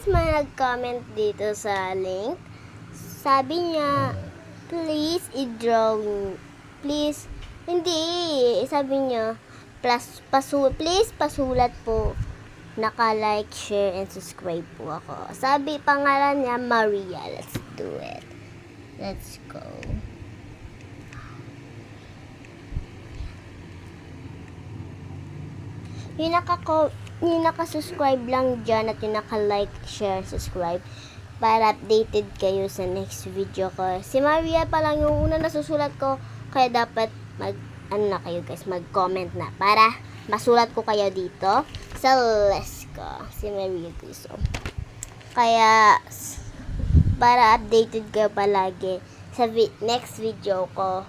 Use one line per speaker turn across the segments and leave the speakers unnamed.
guys, may nag-comment dito sa link. Sabi niya, please i-drawing. Please, hindi. Sabi niya, please pasulat po. Naka-like, share, and subscribe po ako. Sabi, pangalan niya, Maria. Let's do it. Let's go. Yung naka-subscribe lang dyan at yung naka-like, share, subscribe para updated kayo sa next video ko. Si Maria pa lang yung una nasusulat ko, kaya dapat mag-comment na para masulat ko kayo dito. So, let's go. Si Maria Guso. Kaya, para updated kayo palagi sa next video ko.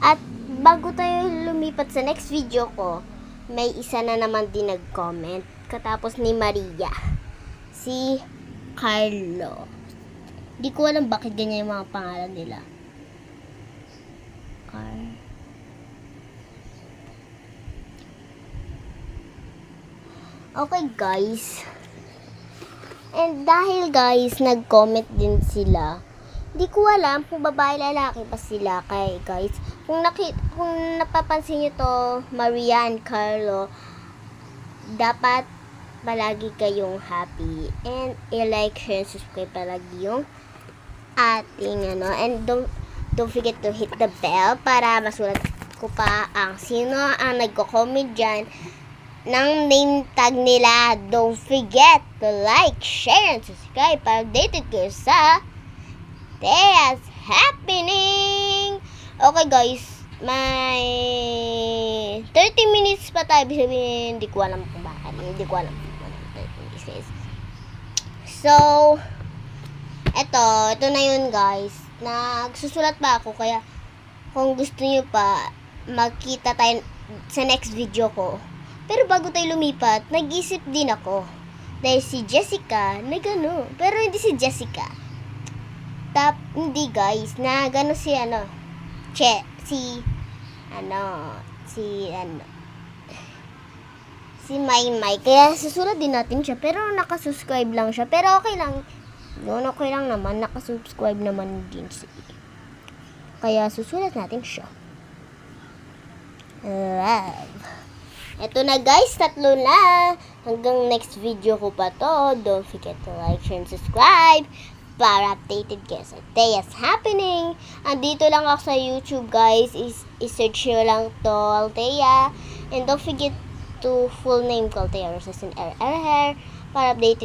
At bago tayo lumipat sa next video ko, may isa na naman din nag-comment katapos ni Maria, si Carlo. Di ko alam bakit ganyan yung mga pangalan nila. Okay guys, and dahil guys nag-comment din sila, di ko alam kung babae lalaki pa sila. Kaya guys, kung napapansin nyo to, Maria and Carlo, dapat palagi kayong happy and i-like, share, and subscribe palagi yung ating and don't forget to hit the bell para masulat ko pa ang sino ang nagko-comment dyan ng name tag nila. Don't forget to like, share, and subscribe para updated kayo sa Thea's Happening. Okay guys, may 30 minutes pa tayo. Sabihin, hindi ko alam kung bakit. Hindi ko alam kung 30 minutes guys. So, ito na yun guys. Nagsusulat pa ako, kaya kung gusto nyo pa, magkita tayo sa next video ko. Pero bago tayo lumipat, nag-isip din ako. Dahil si Jessica, pero hindi si Jessica. Hindi guys, si Maymay. Kaya susulat din natin siya, pero nakasubscribe lang siya. Pero okay lang. Okay lang naman, nakasubscribe naman din siya. Kaya susulat natin siya. Love. Eto na guys, 3 na. Hanggang next video ko pa to. Don't forget to like, share, and subscribe para updated kayo sa Thea's Happening. Andito lang ako sa YouTube guys. I-search nyo lang to, Althea. And don't forget to full name ko, Althea Rosas and para updated